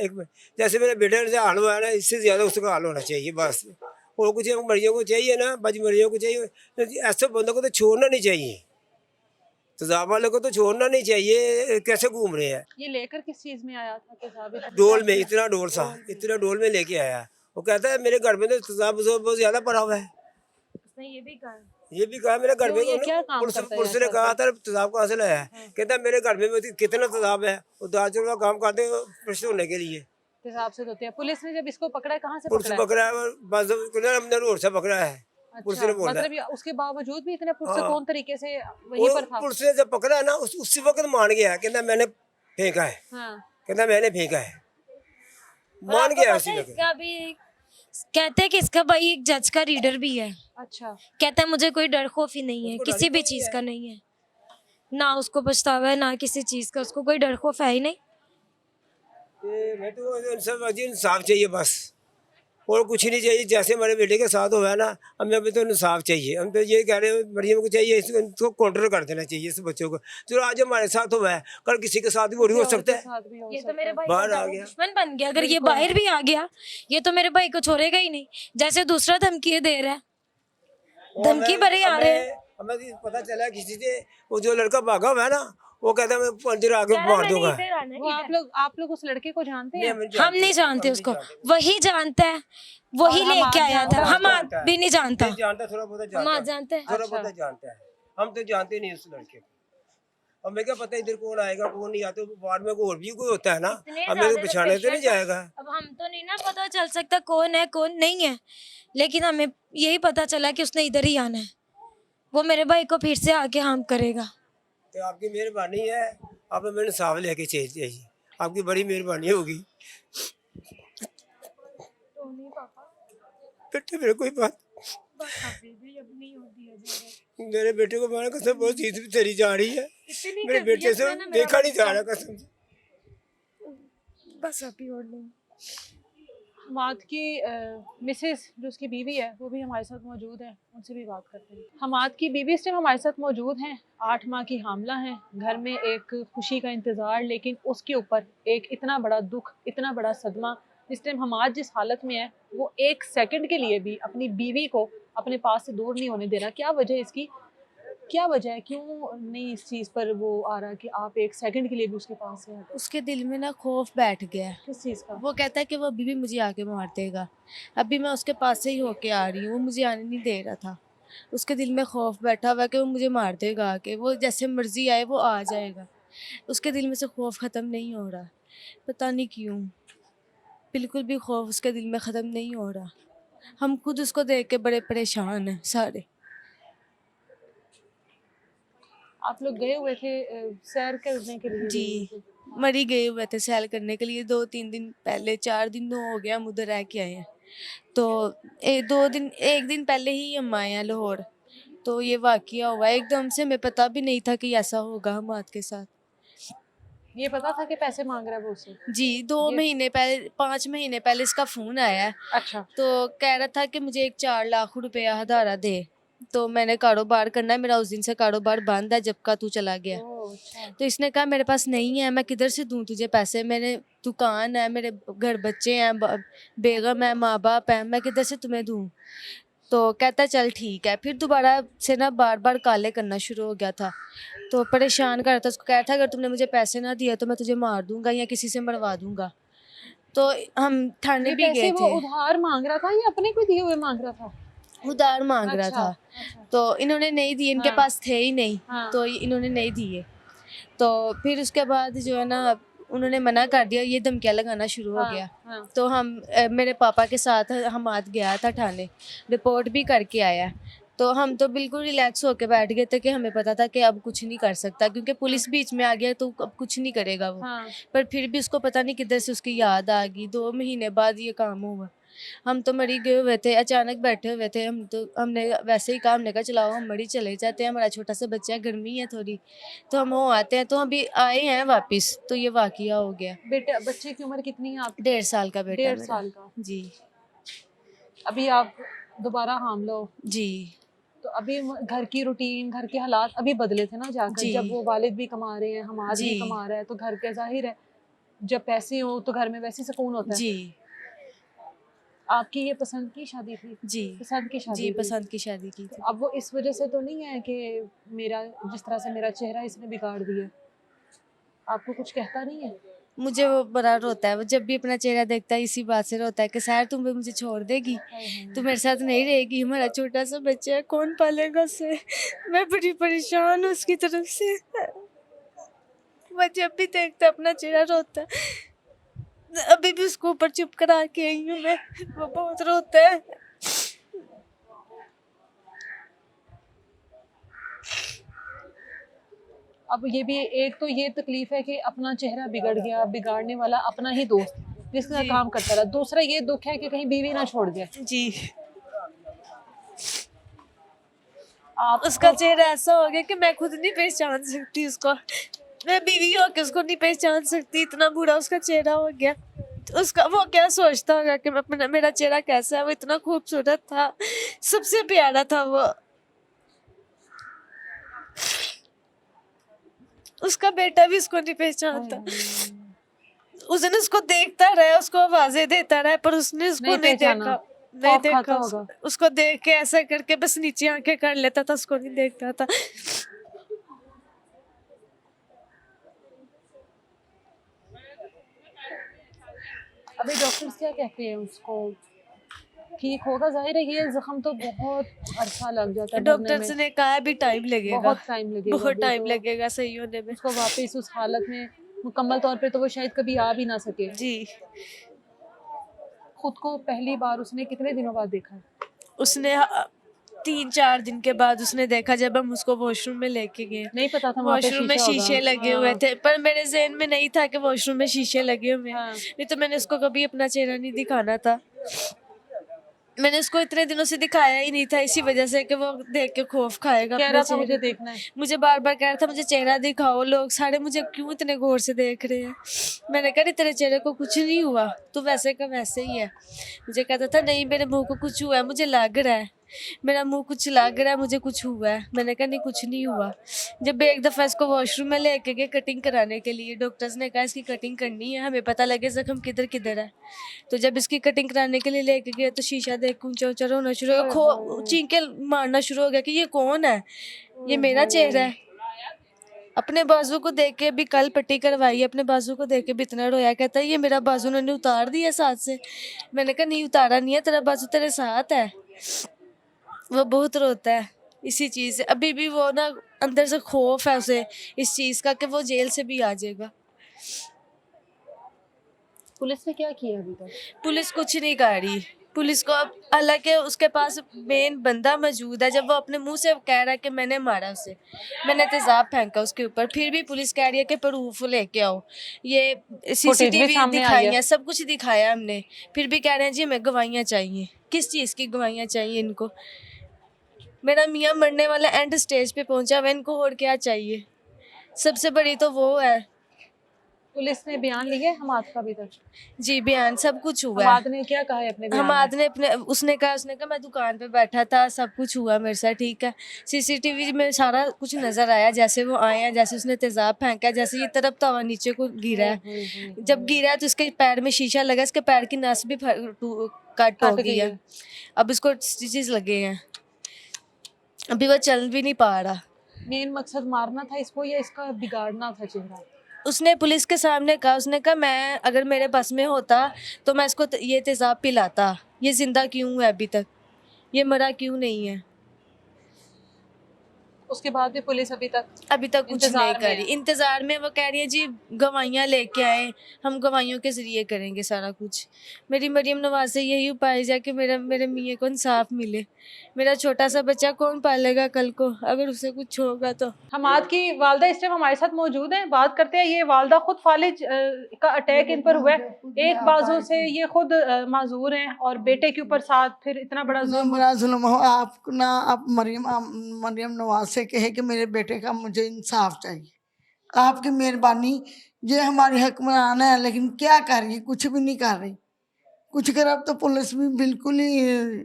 जैसे मेरे बेटे से हाल हुआ है ना, इससे ज्यादा उसका हाल होना चाहिए बस। और कुछ मरीजों को चाहिए ना, बज मरीजों को चाहिए, ऐसे बंदों को तो छोड़ना नहीं चाहिए, तेजाब वाले को तो छोड़ना नहीं चाहिए। कैसे घूम रहे हैं ये लेकर किस चीज में आया था तेजाब? डोल में, इतना डोल में लेके आया। वो कहता है मेरे घर में तो तेजाब बहुत ज्यादा पड़ा हुआ है। उसने ये भी कहा मेरे घर तो में, ये क्या काम करता है पुलिस ने कहा था तेजाब कहाँ से लाया है, कहता है मेरे घर में कितना तेजाब है, वो 10 का काम करते हैं प्रश्न होने के लिए। तेजाब से धोते हैं। पुलिस ने जब इसको पकड़ा है, कहाँ से पुलिस पकड़ा है? पकड़ा है बस, हमने रोड से पकड़ा है। पुलिस ने अच्छा, बोला मतलब उसके बावजूद भी इतने पुरसे हाँ। कौन तरीके से वहीं पर था? पुलिस ने जब पकड़ा है ना, उसी वक्त मान गया, कहता मैंने फेंका है, हाँ। कहता मैंने फेंका है, मान गया उसी वक्त। इसका भी कहते हैं कि इसका भाई एक जज का रीडर भी है। अच्छा, कहता है मुझे कोई डर खौफ ही नहीं है, उसको किसी डर भी खौफ चीज ही का नहीं है, ना उसको पछतावा है ना किसी चीज का, उसको कोई डर खौफ है ही नहीं। मैं तो इंसाफ चाहिए बस, और कुछ नहीं चाहिए। जैसे हमारे बेटे के साथ हुआ है ना, हमें अभी तो इंसाफ चाहिए। हम तो ये कह रहे हैं मरियम को चाहिए, इसको कंट्रोल कर देना चाहिए इस बच्चों को। जो आज हमारे साथ हुआ है, कल किसी के साथ भी हो सकता है। साथ भी हो ये सकता तो मेरे है। भाई बाहर का आ गया। दुश्मन बन गया। अगर ये बाहर भी आ गया, ये तो मेरे भाई को छोड़ेगा ही नहीं। जैसे दूसरा धमकी दे रहा है, धमकी भरे आ रहे हैं। हमें तो पता चला किसी से, वो जो लड़का भागा हुआ है ना, वो कहता है मैं पंजर आगे मार दूंगा। वो आप लोग उस लड़के को जानते हैं? हम नहीं जानते उसको, वही जानता है, वही और हम लेके आप आया था। जानते हम जानता है। भी नहीं जानता, नहीं जानता, थोड़ा बहुत हम जानता आज जानते हैं। थोड़ा बहुत जानता है, हम तो जानते नहीं उस लड़के को। हमें क्या पता इधर कौन आएगा कौन नहीं आता, वार्ड में और भी कोई होता है ना, इतने हमें तो ज्यादा पछाने तो नहीं patient जाएगा। अब हम तो नहीं ना पता चल सकता कौन है कौन नहीं है, लेकिन हमें यही पता चला कि उसने इधर ही आना है। वो मेरे भाई को फिर से आके हार्म करेगा। तो आपकी मेहरबानी है, आप हमें इंसाफ लेके चाहिए, आपकी बड़ी मेहरबानी होगी। बेटे मेरे कोई बात, मेरे बेटे को मैंने कसम बहुत चीज भी तेरी जा रही है, मेरे बेटे से देखा नहीं जा रहा कसम से। बस अभी और नहीं। हमाद की मिसेस जो उसकी बीवी है वो भी हमारे साथ मौजूद है, उनसे भी बात करते हैं। हमाद की बीवी इस टाइम हमारे साथ मौजूद हैं, 8 माह की हामला है, घर में एक खुशी का इंतज़ार, लेकिन उसके ऊपर एक इतना बड़ा दुख, इतना बड़ा सदमा। इस टाइम हमाद जिस हालत में है, वो 1 सेकंड के लिए भी अपनी बीवी को अपने पास से दूर नहीं होने दे रहा। क्या वजह है इसकी? क्या वजह है, क्यों नहीं इस चीज़ पर वो आ रहा कि आप 1 सेकंड के लिए भी उसके पास से हटो? उसके दिल में ना खौफ बैठ गया है। किस चीज़ का? वो कहता है कि वो अभी भी मुझे आके मार देगा। अभी मैं उसके पास से ही होके आ रही हूँ, वो मुझे आने नहीं दे रहा था। उसके दिल में खौफ बैठा हुआ है कि वो मुझे मार देगा आके, वो जैसे मर्जी आए वो आ जाएगा। उसके दिल में से खौफ ख़त्म नहीं हो रहा, पता नहीं क्यों। बिल्कुल भी खौफ उसके दिल में ख़त्म नहीं हो रहा। हम खुद उसको देख के बड़े परेशान हैं सारे। आप लोग गए हुए थे सैर करने के लिए? जी, मरी गए हुए थे सैर करने के लिए 2-3 दिन पहले, 4 दिन तो हो गया हम उधर रह के आए हैं। तो 1 दिन पहले ही हम आए हैं लाहौर, तो ये वाक़या हुआ एकदम से। हमें पता भी नहीं था कि ऐसा होगा हमाद के साथ। ये पता था कि पैसे मांग रहा है वो उससे? जी, 2 महीने पहले, 5 महीने पहले इसका फ़ोन आया है। अच्छा। तो कह रहा था कि मुझे एक 4 लाख रुपया हदारा दे। तो मैंने कारोबार करना है, मेरा उस दिन से कारोबार बंद है जब का तू चला गया। ओह, अच्छा। तो इसने कहा मेरे पास नहीं है, मैं किधर से दूं तुझे पैसे, मैंने दुकान है, मेरे घर बच्चे हैं, बेगम है, माँ बाप हैं, मैं किधर से तुम्हें दूं। तो कहता चल ठीक है। फिर दोबारा से ना बार बार काले करना शुरू हो गया था, तो परेशान कर रहा था। उसको कह रहा था अगर तुमने मुझे पैसे ना दिए तो मैं तुझे मार दूंगा या किसी से मरवा दूंगा। तो हम थाने ये भी पैसे गए वो थे, उधार मांग रहा था या अपने को दिए हुए मांग रहा था? उधार मांग रहा अच्छा, था। अच्छा। तो इन्होंने नहीं दिए, इनके हाँ। पास थे ही नहीं, हाँ। तो इन्होंने नहीं दिए। तो फिर उसके बाद जो है ना उन्होंने मना कर दिया, ये धमकियाँ लगाना शुरू हो हाँ, गया। हाँ। तो मेरे पापा के साथ हम आज गया था थाने, रिपोर्ट भी करके आया। तो हम तो बिल्कुल रिलैक्स होके बैठ गए थे कि हमें पता था कि अब कुछ नहीं कर सकता, क्योंकि पुलिस बीच में आ गया तो अब कुछ नहीं करेगा वो। हाँ। पर फिर भी उसको पता नहीं किधर से उसकी याद आ गई, 2 महीने बाद ये काम हुआ। हम तो मरी गए हुए थे, अचानक बैठे हुए थे हम, तो हमने वैसे ही कहा, हमने कहा चलाओ हम मरी चले जाते हैं, हमारा छोटा सा बच्चा है, गर्मी है थोड़ी, तो हम वो आते हैं। तो अभी आए हैं वापस, तो ये वाकया हो गया। बेटे बच्चे की उम्र कितनी है आपकी? 1.5 साल का बेटा 1.5 मेरा। साल का। जी अभी आप दोबारा हामिला हो, जी तो अभी घर की रूटीन, घर के हालात अभी बदले थे ना जाकर, जी जब वो वालिद भी कमा रहे हैं, हमाद भी जी कमा रहा है, तो घर के जाहिर है जब पैसे हो तो घर में वैसे सुकून होता है। जी आपकी ये पसंद की शादी थी? जी पसंद की शादी जी थी। पसंद की शादी की थी। अब वो इस वजह से तो नहीं है कि मेरा जिस तरह से मेरा चेहरा इसने बिगाड़ दिया, आपको कुछ कहता नहीं है? मुझे वो बड़ा रोता है, वो जब भी अपना चेहरा देखता है इसी बात से रोता है कि सर तुम भी मुझे छोड़ देगी, तू मेरे साथ नहीं रहेगी, हमारा छोटा सा बच्चा है, कौन पालेगा उसे। मैं बड़ी परेशान हूँ उसकी तरफ से। वो जब भी देखता है अपना चेहरा रोता है। अभी भी उसको ऊपर चुप करा के आई हूँ मैं, वो बहुत रोता है। अब ये भी एक तो ये तकलीफ है कि अपना चेहरा बिगड़ गया, बिगाड़ने वाला अपना ही दोस्त जिसका जी। काम करता रहा। दूसरा ये दुख है कि कहीं बीवी ना छोड़ दे। जी आप उसका चेहरा ऐसा हो गया कि मैं खुद नहीं पहचान सकती उसको, मैं बीवी होकर उसको नहीं पहचान सकती, इतना बुरा उसका चेहरा हो गया। तो उसका वो क्या सोचता होगा कि मेरा चेहरा कैसा है। वो इतना खूबसूरत था, सबसे प्यारा था वो। उसका बेटा भी उसको नहीं पहचानता। उस दिन उसको देखता रहा, उसको आवाजें देता रहा, पर उसने उसको नहीं नहीं पहचाना। देखा, नहीं खौफ खाता देखा होगा। उसको देख के ऐसा करके बस नीचे आंखें कर लेता था, उसको नहीं देखता था। अभी डॉक्टर्स क्या कहते हैं उसको? ठीक होगा? जाहिर है ये जख्म तो बहुत अरसा लग जाता है भरने डॉक्टर्स में। ने कहा भी टाइम लगेगा, बहुत टाइम लगेगा, बहुत अभी टाइम तो लगेगा सही होने में। उसको वापस उस हालत में मुकम्मल तौर पे तो वो शायद कभी आ भी ना सके। जी खुद को पहली बार उसने कितने दिनों बाद देखा है? उसने 3-4 दिन के बाद उसने देखा, जब हम उसको वॉशरूम में लेके गए। नहीं पता था वहाँ पे वॉशरूम में शीशा शीशे होगा। लगे हुए हाँ। थे, पर मेरे ज़हन में नहीं था कि वॉशरूम में शीशे लगे हुए हैं। हाँ। नहीं तो मैंने उसको कभी अपना चेहरा नहीं दिखाना था। मैंने उसको इतने दिनों से दिखाया ही नहीं था, इसी वजह से कि वो देख के खौफ खाएगा कह अपने रहा था मुझे चेहरे पे। देखना है। मुझे बार बार कह रहा था मुझे चेहरा दिखाओ, लोग सारे मुझे क्यों इतने गौर से देख रहे हैं। मैंने कहा नहीं, तेरे चेहरे को कुछ नहीं हुआ, तू वैसे का वैसे ही है। मुझे कहता था नहीं मेरे मुंह को कुछ हुआ है, मुझे लग रहा है मेरा मुंह कुछ लग रहा है, मुझे कुछ हुआ है। मैंने कहा नहीं कुछ नहीं हुआ। जब एक दफ़ा इसको वॉशरूम में लेके गए कटिंग कराने के लिए, डॉक्टर्स ने कहा इसकी कटिंग करनी है, हमें पता लगे जख्म किधर किधर है। तो जब इसकी कटिंग कराने के लिए लेके गए तो शीशा देख के ऊंचा ऊंचा रोना शुरू हो गया, चीखे मारना शुरू हो गया कि ये कौन है, ये मेरा चेहरा है। अपने बाजू को देख के भी कल पट्टी करवाई, अपने बाजू को देख के भी इतना रोया, कहता है ये मेरा बाजू उन्होंने उतार दिया साथ से। मैंने कहा नहीं उतारा नहीं है, तेरा बाजू तेरे साथ है। वो बहुत रोता है इसी चीज़ से। अभी भी वो ना अंदर से खौफ है उसे इस चीज़ का कि वो जेल से भी आ जाएगा। पुलिस ने क्या किया अभी तक? पुलिस कुछ नहीं कर रही। पुलिस को अब हालांकि उसके पास मेन बंदा मौजूद है, जब वो अपने मुंह से कह रहा है कि मैंने मारा उसे, मैंने तेजाब फेंका उसके ऊपर, फिर भी पुलिस कह रही है कि प्रूफ लेके आओ। ये सीसीटीवी सामने आई दिखाई है। है, सब कुछ दिखाया हमने, फिर भी कह रहे हैं जी हमें गवाहियाँ चाहिए। किस चीज़ की गवाहियाँ चाहिए इनको? मेरा मियाँ मरने वाला एंड स्टेज पे पहुंचा हुआ है, इनको और क्या चाहिए? सबसे बड़ी तो वो है। पुलिस ने बयान लिए हमाद का अभी तक? जी बयान सब कुछ हुआ है। हमाद ने क्या कहा है अपने बयान में? हमाद ने अपने उसने कहा मैं दुकान पे बैठा था, सब कुछ हुआ मेरे साथ, ठीक है। सीसीटीवी में सारा कुछ नजर आया, जैसे वो आए हैं, जैसे उसने तेजाब फेंका, जैसे ये तरफ तवा नीचे को गिरा है। जब गिरा है तो उसके पैर में शीशा लगा, इसके पैर की नस भी कट हो गई है। अब इसको स्टिचेस लगे हैं, अभी वो चल भी नहीं पा रहा। मेन मकसद मारना था इसको या इसका बिगाड़ना था चेहरा? उसने पुलिस के सामने कहा, उसने कहा मैं अगर मेरे बस में होता तो मैं इसको ये तेजाब पिलाता। ये जिंदा क्यों है अभी तक, ये मरा क्यों नहीं है? उसके बाद भी पुलिस अभी तक कुछ नहीं इंतजार में करी। है। इंतजार में वो कह रही है जी गवाहियाँ लेके आए, हम गवाहियों के जरिए करेंगे सारा कुछ। मेरी मरियम नवाज से यही उपाय है कि मेरे मियाँ को इंसाफ मिले। मेरा छोटा सा बच्चा कौन पालेगा कल को अगर उसे कुछ होगा तो? हमाद की वालदा इस टाइम हमारे साथ मौजूद हैं, बात करते हैं। ये वालदा खुद फालिज का अटैक इन पर हुआ है, एक बाजू से ये खुद माजूर हैं और बेटे के ऊपर साथ फिर इतना बड़ा जुल्म। बड़ा जुल्म हो आप ना, आप मरियम नवाज से कहे कि मेरे बेटे का मुझे इंसाफ चाहिए। आपकी मेहरबानी, ये हमारी हुक्मरान है लेकिन क्या कर रही, कुछ भी नहीं कर रही। कुछ कर, अब तो पुलिस भी बिल्कुल ही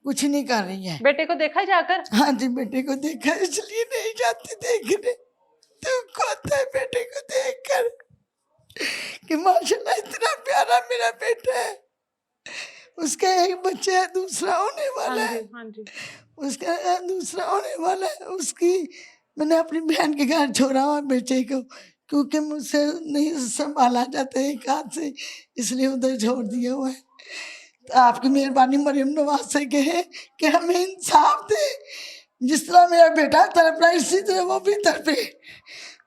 कुछ नहीं कर रही है। बेटे को देखा जाकर? हाँ जी, बेटे को देखा, इसलिए नहीं जाती देखने। दुख होता है बेटे को देखकर कि माशाल्लाह इतना प्यारा मेरा बेटा है। उसका एक बच्चा है, दूसरा होने वाला है। हाँ जी। उसका दूसरा होने वाला है। उसकी मैंने अपनी बहन के घर छोड़ा हुआ बेटे को, क्योंकि मुझसे नहीं संभाला जाता एक हाथ से, इसलिए उधर छोड़ दिया हुआ है। तो आपकी मेहरबानी मरियम नवाज से कहे कि हमें इंसाफ दे। जिस तरह मेरा बेटा तड़प रहा है इसी तरह वो भी तड़पे।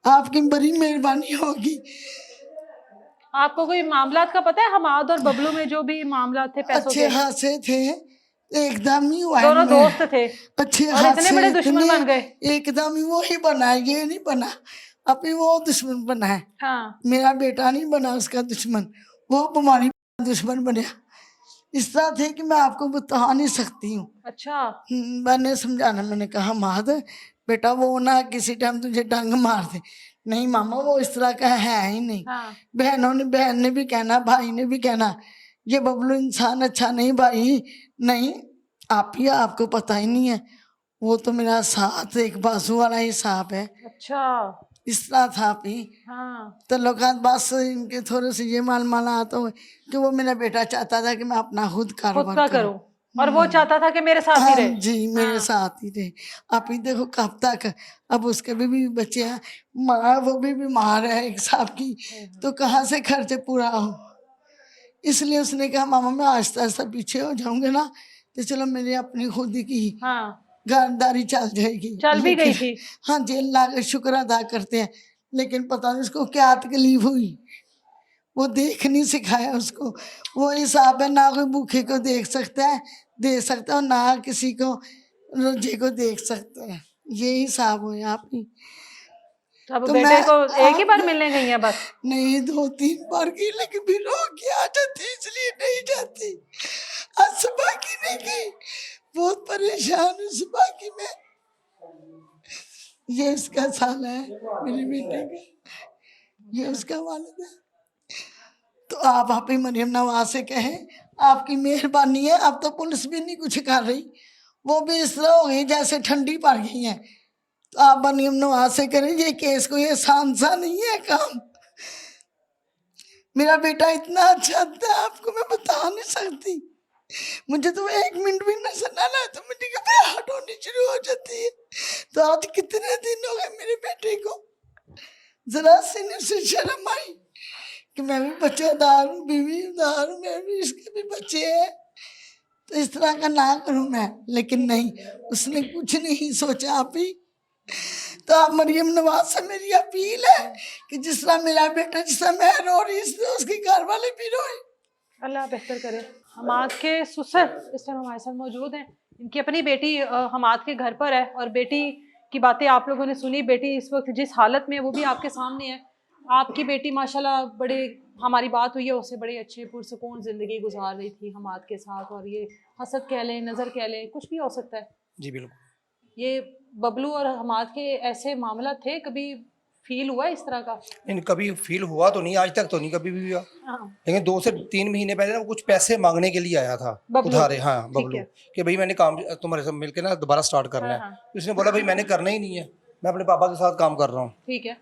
आपकी बड़ी मेहरबानी होगी। आपको कोई मामलात का पता है? हमाद और बबलू में जो भी मामलात थे पैसों अच्छे के, खासे थे, एकदम ही हुआ दोनों दोस्त थे अच्छे और इतने बड़े दुश्मन बन गए। एकदम ही वो ही बना है, ये नहीं बना अभी वो दुश्मन बना है। हाँ। मेरा बेटा नहीं बना उसका दुश्मन, वो तुम्हारी दुश्मन बना। इस तरह थे कि मैं आपको बता नहीं सकती हूँ। अच्छा। मैंने समझाना, मैंने कहा माद बेटा वो ना किसी टाइम तुझे डंग मार दे। नहीं मामा वो इस तरह का है ही नहीं। हाँ। बहन ने भी कहना, भाई ने भी कहना ये बबलू इंसान अच्छा नहीं। भाई नहीं, आप ही आपको पता ही नहीं है, वो तो मेरा साथ एक बाजू वाला ही सांप है। अच्छा। इस तरह था आप ही। हाँ। तो लोग बस इनके थोड़े से ये माला आता है कि वो मेरा बेटा चाहता था कि मैं अपना खुद कारोबार करूं और वो चाहता था कि मेरे साथ ही हाँ रहे। जी, मेरे साथ ही रहे। आप ही देखो कब तक, अब उसके भी बच्चे हैं, माँ वो भी बीमार है एक साहब की, तो कहाँ से खर्चे पूरा हो। इसलिए उसने कहा मामा मैं आहिस्ता आहिस्ता पीछे हो जाऊंगे ना, तो चलो मेरी अपनी खुद की हाँ। घरदारी चल जाएगी। चल भी गई थी। हाँ जी, अल्लाह का शुक्र अदा करते हैं। लेकिन पता नहीं उसको क्या तकलीफ हुई, वो देख नहीं सिखाया उसको। वो हिसाब है, ना कोई भूखे को देख सकता है, दे सकता है, ना किसी को रोजे को देख सकता है। ये हिसाब हो आप ही। अब तो बेटे को एक ही बार मिलने गई है बस? नहीं, 2-3 बार की, लेकिन फिर रो के आ जाती, इसलिए नहीं जाती। आज सुबह की नहीं गई, बहुत परेशान हूँ सुबह की मैं। ये उसका साला है मेरे बेटे का, ये उसका वालिद है। तो आप ही मरियम नवाज से कहें आपकी मेहरबानी है। अब तो पुलिस भी नहीं कुछ कर रही, वो भी इस तरह हो गई जैसे ठंडी पड़ गई है। तो आप मरियम नवाज से करें ये केस को, ये आसान सा नहीं है काम। मेरा बेटा इतना अच्छा था, आपको मैं बता नहीं सकती। मुझे तो 1 मिनट भी नजर ना आया तो मुझे घबराहट होनी शुरू हो जाती है। तो आज कितने दिन हो गए मेरे बेटे को, जरा सीने से शर्म आई कि मैं भी बच्चेदार हूँ, बीवीदार हूँ, मैं भी, इसके भी बच्चे हैं, तो इस तरह का ना करूँ मैं। लेकिन नहीं, उसने कुछ नहीं सोचा। आप ही तो आप मरियम नवाज से मेरी अपील है कि जिस तरह मेरा बेटा, जिस तरह मैं रो रही, इस तरह उसके घर वाले भी रोए। अल्लाह बेहतर करे। हमाद के ससुर इस टाइम हमारे साथ मौजूद हैं। इनकी अपनी बेटी हमाद के घर पर है और बेटी की बातें आप लोगों ने सुनी। बेटी इस वक्त जिस हालत में है वो भी आपके सामने है। आपकी बेटी माशाल्लाह बड़े, हमारी बात हुई है उससे, बड़े अच्छे पुरसुकून ज़िंदगी गुजार रही थी हमाद के साथ। और ये हसद कह लें, नज़र कह लें, कुछ भी हो सकता है। जी बिल्कुल। ये बबलू और हमाद के ऐसे मामला थे, कभी फील हुआ इस तरह का? नहीं, कभी फील हुआ तो नहीं, आज तक तो नहीं कभी भी हुआ। हाँ, लेकिन 2 से 3 महीने पहले ना वो कुछ पैसे मांगने के लिए आया था बबलू। उधारे। हाँ ठीक बबलू, है। कि भाई मैंने काम तुम्हारे साथ मिलकर ना दोबारा स्टार्ट करना हाँ, है। उसने बोला भाई मैंने करना ही नहीं है, मैं अपने पापा के साथ काम कर रहा हूँ। ठीक है।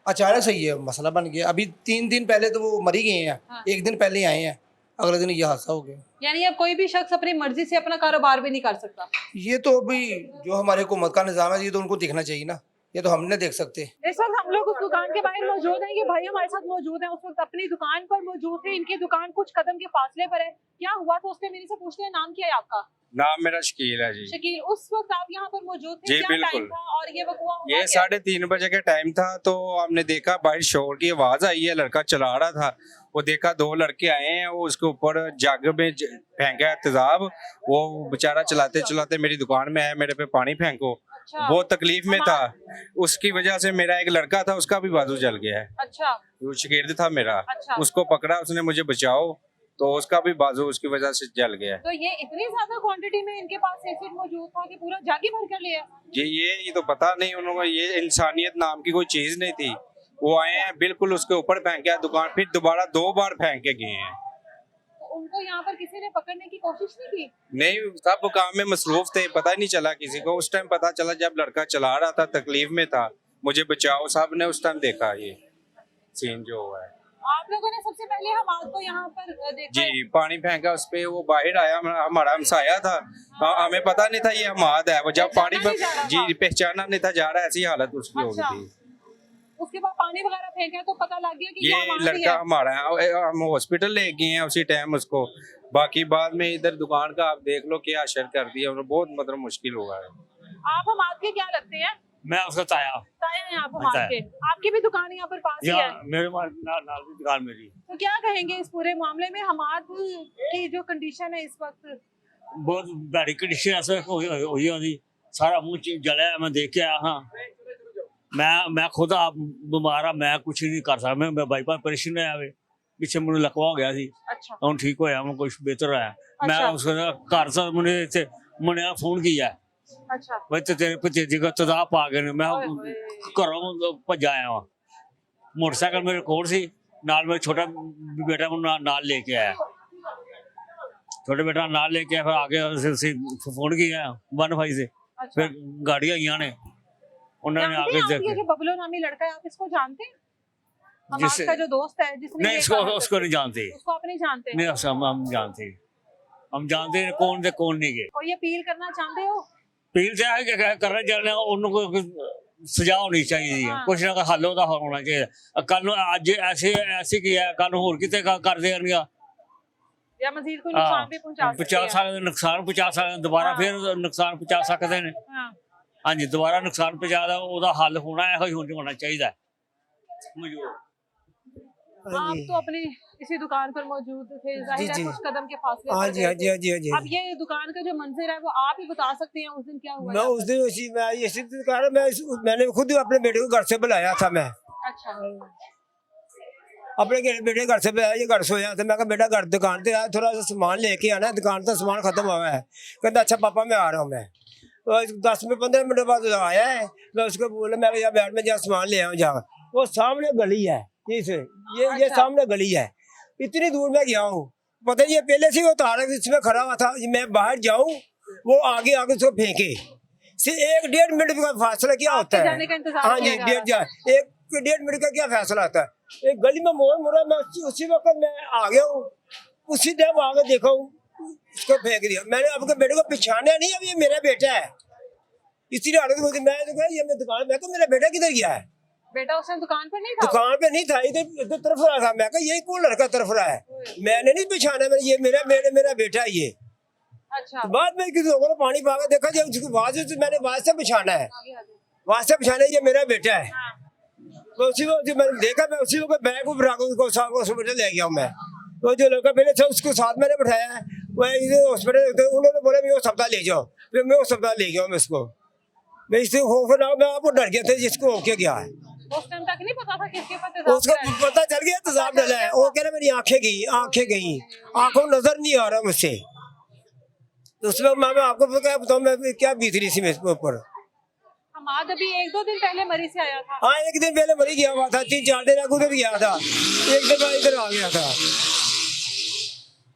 अचानक से ये मसला बन गया। अभी 3 दिन पहले तो वो मरी गए हैं, हाँ। 1 दिन पहले आए हैं, अगले दिन ये हादसा हो गया। यानी अब कोई भी शख्स अपनी मर्जी से अपना कारोबार भी नहीं कर सकता। ये तो अभी जो हमारे हुकूमत का निज़ाम है ये तो उनको दिखना चाहिए ना, ये तो हम नहीं देख सकते। इस वक्त हम लोग उस दुकान के बाहर मौजूद हैं, ये भाई हमारे साथ मौजूद हैं, उस वक्त अपनी दुकान पर मौजूद थे। इनकी दुकान कुछ कदम के फासले पर है। क्या हुआ था उसने मेरे से पूछते हैं, नाम क्या है आपका? नाम मेरा शकील है जी। शकील, उस वक्त आप यहाँ पर मौजूद थे, जी, क्या बिल्कुल। टाइम था और ये वक़्वा हुआ ये क्या? 3:30 बजे का टाइम था, तो हमने देखा बाहर शोर की आवाज आई है, लड़का चला रहा था। वो देखा 2 लड़के आए हैं, वो उसके ऊपर जग में फेंका है तेजाब। वो बेचारा चलाते चलाते मेरी दुकान में आया, मेरे पे पानी फेंको। अच्छा, बहुत तकलीफ में था, उसकी वजह से मेरा एक लड़का था, उसका भी बाजू जल गया है। अच्छा, वो शागिर्द था मेरा, अच्छा। उसको पकड़ा उसने, मुझे बचाओ, तो उसका भी बाजू उसकी वजह से जल गया है। तो ये इतनी ज्यादा क्वांटिटी में इनके पास एसिड मौजूद था कि पूरा जागी भर कर लिया? जी ये तो पता नहीं उन्होंने, ये इंसानियत नाम की कोई चीज नहीं थी। वो आए हैं बिल्कुल उसके ऊपर फेंका दुकान, फिर दोबारा 2 बार फेंक के गए हैं। तो उनको यहाँ पर किसी ने पकड़ने की कोशिश नहीं की? नहीं, सब काम में मसरूफ थे, पता ही नहीं चला किसी को। उस टाइम पता चला जब लड़का चला रहा था, तकलीफ में था, मुझे बचाओ साहब ने उस टाइम देखा ये सीन जो हुआ है। आप लोगों ने सबसे पहले हमाद को यहाँ पर देखा है? जी पानी फेंका उस पे, वो बाहर आया, हमारा हमसाया था। हमें पता नहीं था ये हमाद है। वो जब पानी पहचाना नहीं जा रहा था? जी पहचाना नहीं था जा रहा, ऐसी हालत उसकी हो अच्छा। गई थी। उसके बाद पानी वगैरह फेंका तो पता लग गया कि ये हमाद ही लड़का है। हमारा है, हम हॉस्पिटल ले गए हैं उसी टाइम उसको। बाकी बाद में इधर दुकान का आप देख लो क्या असर कर दिया, और बहुत मतलब मुश्किल हुआ है। आप हमाद के क्या लगते हैं? मैं उसका ताया ताया हैं आप हमाद ताया। के? आपकी भी दुकान यहाँ पर पास ही है, यहाँ मेरे नाल की दुकान मेरी तो क्या कहेंगे इस पूरे मामले में? हमाद की जो कंडीशन है इस वक्त, बहुत भैड़ी कंडीशन ऐसे हुई होती, सारा मुंह जला है। मैं देख के आया हाँ, मैं खुद आप बीमार हाँ, मैं कुछ नहीं कर सकता। मैं बाईपास परेशान है, पीछे मैंने लकवा हो गया थी, अच्छा हम ठीक होया, मैं कुछ बेहतर है। अच्छा। मैं उसके घर से मैंने फोन किया अच्छा, भाई तेरे भतीजे का तेजाब पा गए ने। मैं ओए होए। घरों भजा आया वहाँ, मोटरसाइकिल मेरे कोल सी, नाल मेरा छोटा बेटा को नाल लेके आया, छोटे बेटा नाल लेके आया। फिर आगे फोन किया 1 से, अच्छा। फिर गाड़ी आई ने, उन्होंने जानते आगे हैं आप ये देखे। जो बबलू नामी लड़का है, आप इसको जानते हैं? हमाद जिससे- का जो दोस्त है जिसने नहीं ये इसको कहा, उसको नहीं जानते, उसको आप नहीं जानते? नहीं हम जानते, हम जानते हैं कौन से कौन नहीं गए। कोई अपील करना चाहते हो? पीर से करना चाहने उनको सजा होनी चाहिए, हाँ। कुछ ना कुछ हल होना चाहिए। कल अज ऐसे किया, कल होर किते कर देंगे, या मजीद कोई नुकसान भी पहुंचा सकते पहुंचा हैं? सकते, नुकसान पहुंचा सकते, दोबारा हाँ। फिर नुकसान पहुंचा सकते हैं। हाँ। हाँ जी, दोबारा नुकसान पहुंचा ਉਹਦਾ हल होना है, होना चाहिए। हाँ आप जी तो अपनी इसी दुकान पर मौजूद थे, जाहिर है जी। कुछ कदम के फासले हाँ पर जी गए हाँ जी थे। हाँ जी हाँ जी अब ये दुकान का जो मंजर है वो आप ही बता सकते हैं उस दिन क्या हुआ? मैं यहाँ उस पर? दिन इसी कारण मैंने खुद अपने बेटे को घर से बुलाया था। मैं अच्छा, अपने बेटे घर से बुलाया, ये घर सोया था। मैं कहा बेटा घर दुकान पे आया, थोड़ा सा सामान लेके आना, दुकान का सामान खत्म हुआ है। कहता अच्छा पापा मैं आ रहा हूँ। मैं 10-15 मिनट बाद आया है, मैं उसको बोला मैं यहाँ बैठ में जा सामान ले आऊँ। जा वो सामने गली है, ये अच्छा। सामने गली है, इतनी दूर मैं गया हूँ। पता नहीं ये पहले से वो तार इसमें खड़ा हुआ था, मैं बाहर जाऊँ वो आगे आगे उसको फेंके। सिर्फ 1-1.5 मिनट का फासला क्या होता है? जाने का इंतजार हाँ किया जी, जा रहा 1-1.5 मिनट का क्या फैसला होता है? एक गली में मोड़ मुड़ा, मैं उसी वक्त मैं आ गया हूँ, उसी टाइम आगे देखा हूँ उसको फेंक दिया। मैंने आपके बेटे को पहचाना नहीं, अब ये मेरा बेटा है। इसीलिए हालत मुझे मैं तो कहा ये मैं दुकान, मैं कहा मेरा बेटा किधर गया है? बेटा उस टाइम दुकान पर नहीं था? दुकान पे नहीं था, इधर तरफ रहा था। मैं कहा ये कौन लड़का तरफ रहा है? मैंने नहीं पहचाना, मैं ये मेरा बेटा है ये। अच्छा, तो बाद में किसी लोगों ने पानी पा के देखा, जब उसकी आवाज से मैंने आवाज से पहचाना है, आगे आगे। आवाज से पहचाना ये मेरा बेटा है। हाँ। तो उसी वक्त मैंने देखा, मैं उसी वक्त बैग उठा के उसको हॉस्पिटल ले गया हूँ मैं। तो जो लड़का पहले था उसको साथ मैंने बैठाया है, वह इधर हॉस्पिटल, उन्होंने बोला मैं वो अस्पताल ले जाओ, फिर मैं अस्पताल ले गया मैं इसको। मैं इससे खौफ ना, मैं आपको डर गया था जिसको होके गया है। उस टाइम तक नहीं पता था किसके पास तेजाब उसको है? पता चल गया तेजाब डला है। वो कह रहा मेरी आंखें गई, आंखों नजर नहीं आ रहा मुझसे। तो उसमें मैं आपको क्या बताऊँ मैं क्या बीत रही थी मेरे ऊपर। हमाद अभी 1-2 दिन पहले मरी से आया था। हाँ, एक दिन पहले मरी गया हुआ था, 3-4 दिन उधर गया था, एक दिन बाद इधर आ गया था।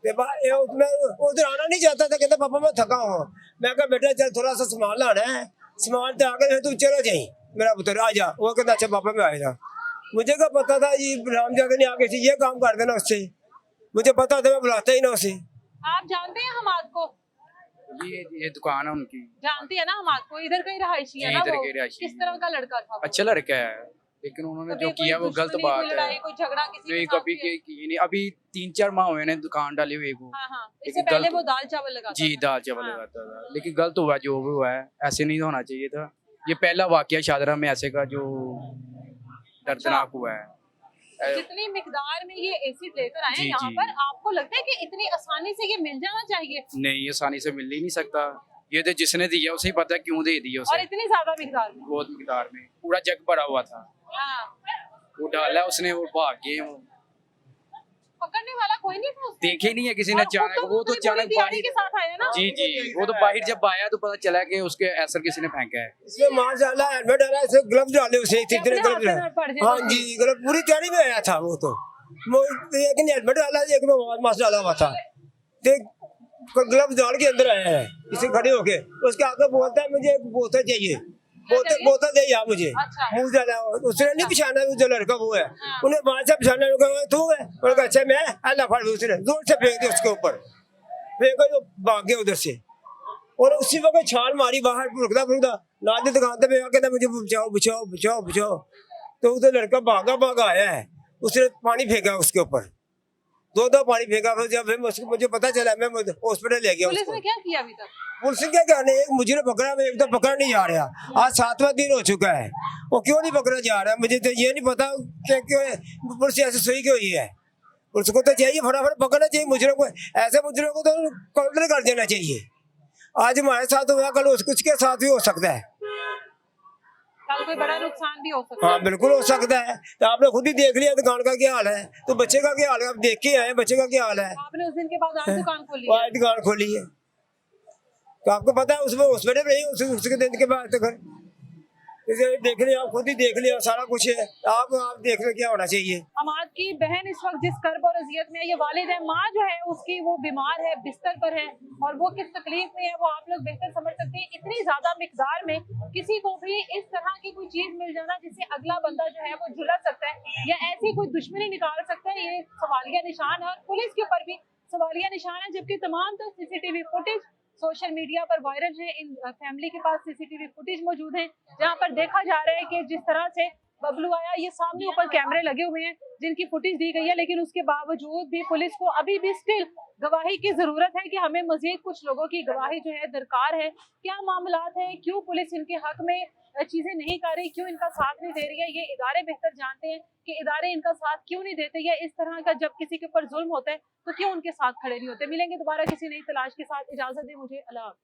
मैं उधर आना नहीं चाहता था, कहता पापा मैं थका हूँ। मैं कहा बेटा चल थोड़ा सा सामान लाना है, सामान तो आगे तू चलो जाई मेरा पुत्र आ जा। वो कहता अच्छा पापा मैं आएगा। मुझे क्या पता था ये रामजादा ने आगे से ये काम कर देना उससे, मुझे पता था मैं बुलाता ही ना उसे। आप जानते हैं हमाद को? ये दुकान है उनकी। जानती है ना हमाद को, इधर का ही रहायशी है जी, ना इधर वो? के रहायशी किस है। तरह का लड़का था वो? अच्छा लड़का है, लेकिन उन्होंने कभी जो कोई किया वो गलत दुश्मनी, बात कोई है। लड़ाई, कोई झगड़ा किसी नहीं के साथ कभी किया? की नहीं, अभी 3-4 माह हुए ने दुकान डाली हुए को। हाँ हाँ, इससे लेकिन पहले गलत- वो दाल चावल लगाता जी था। दाल चावल हाँ। लगाता था, लेकिन गलत हुआ जो भी हुआ है, ऐसे नहीं होना चाहिए था। ये पहला वाकया शादरा में ऐसे का जो दर्दनाक हुआ है। जितनी मिकदार में ये एसिड लेकर आए जी, यहाँ जी। पर, आपको लगता है कि इतनी आसानी से ये मिल जाना चाहिए? नहीं आसानी से मिल ही नहीं सकता, ये तो जिसने दिया उसे ही पता है क्यों दे दिया और उसे। इतनी ज्यादा मिकदार में? बहुत मिकदार में, पूरा जग भरा हुआ था, हाँ। वो डाला उसने और भाग गए वो। पकड़ने वाला कोई नहीं था उसमें? देखे नहीं है किसी ने और अचानक, वो तो पूरी अचानक तैयारी बाहर के साथ आया ना? जी जी, वो तो बाहर जब आया तो पता चला कि उसके असर किसी ने फेंका है। इसमें मास्क डाला, हेलमेट डाला, इसे ग्लव्स डाले उसे, कि इतने अपने ग्लव्स हाथ में ना पड़ डाले। जाए। हाँ जी, ग्लव्स पूरी तैयारी में आया था वो तो। वो एक ने हेलमेट डाला, एक में मास्क डाला हुआ था, तो ग्लव्स डाल के अंदर आया है इसे खड़े होके। उसके आगे बोलता है मुझे एक बोतल चाहिए, बोतल दे यार मुझे। अच्छा। मुंह डाला, उसने नहीं पहचाना वो जो लड़का वो है। हाँ। उन्हें उन्हें वहां से पहचाना, तू है? उन्होंने कहा अच्छा मैं, अल्लाह फड़, उसने जोर से फेंक दिया उसके ऊपर, फेंका तो भाग गया उधर से। और उसी वक्त छाल मारी बाहर, भुगदा भुगदा नाली दुकान पे कहता मुझे बचाओ बचाओ बचाओ बचाओ। तो उधर लड़का भागा आया है, उसने पानी फेंका उसके ऊपर, दो पानी फेंका। फिर जब मुझे पता चला, मैं हॉस्पिटल ले गया पुलिस उसको। ने क्या किया अभी तक? पुलिस ने क्या कहने, एक मुझे पकड़ा, एक तो पकड़ा नहीं जा रहा, आज 7वां दिन हो चुका है, वो क्यों नहीं पकड़ा जा रहा मुझे तो ये नहीं पता कि क्यों पुलिस ऐसे सोई क्यों हुई है। पुलिस को तो चाहिए फटाफट पकड़ना चाहिए मुजरिम को, ऐसे मुजरिम को तो काउंटर कर देना चाहिए। आज हमारे साथ हुआ, कल कुछ के साथ भी हो सकता है। कल कोई बड़ा नुकसान भी हो सकता है। हाँ बिल्कुल हो सकता है। तो आपने खुद ही देख लिया दुकान का क्या हाल है, तो बच्चे का क्या हाल है, आप देख के आए बच्चे का क्या हाल है। आपने उस दिन के बाद आज दुकान खोली वो है? आज दुकान खोली है, तो आपको पता है उसमें हॉस्पिटल नहीं, उसके दिन के बाद तो घर इसे देख लिया, आप खुद ही देख लिया, सारा कुछ है। आप देख लो क्या होना चाहिए। हमाद की बहन इस वक्त जिस कर्ब और अजियत में है, ये वालिद है, माँ जो है उसकी वो बीमार है, बिस्तर पर है, और वो किस तकलीफ में है वो आप लोग बेहतर समझ सकते हैं। इतनी ज्यादा मिकदार में किसी को भी इस तरह की कोई चीज मिल जाना जिससे अगला बंदा जो है वो झुलस सकता है या ऐसी कोई दुश्मनी निकाल सकता है, ये सवालिया निशान है। और पुलिस के ऊपर भी सवालिया निशान है, जबकि तमाम तो सीसीटीवी फुटेज सोशल मीडिया पर वायरल है। इन फैमिली के पास सीसीटीवी फुटेज मौजूद है जहां पर देखा जा रहा है कि जिस तरह से बबलू आया, ये सामने ऊपर कैमरे लगे हुए हैं जिनकी फुटेज दी गई है, लेकिन उसके बावजूद भी पुलिस को अभी भी स्टिल गवाही की जरूरत है कि हमें मजीद कुछ लोगों की गवाही जो है दरकार है। क्या मामलात है, क्यों पुलिस इनके हक में चीजें नहीं कर रही, क्यों इनका साथ नहीं दे रही है, ये इदारे बेहतर जानते हैं कि इदारे इनका साथ क्यों नहीं देते, या इस तरह का जब किसी के ऊपर जुल्म होता है तो क्यों उनके साथ खड़े नहीं होते। मिलेंगे दोबारा किसी नई तलाश के साथ, इजाजत दें मुझे, अल्लाह हाफ़िज़।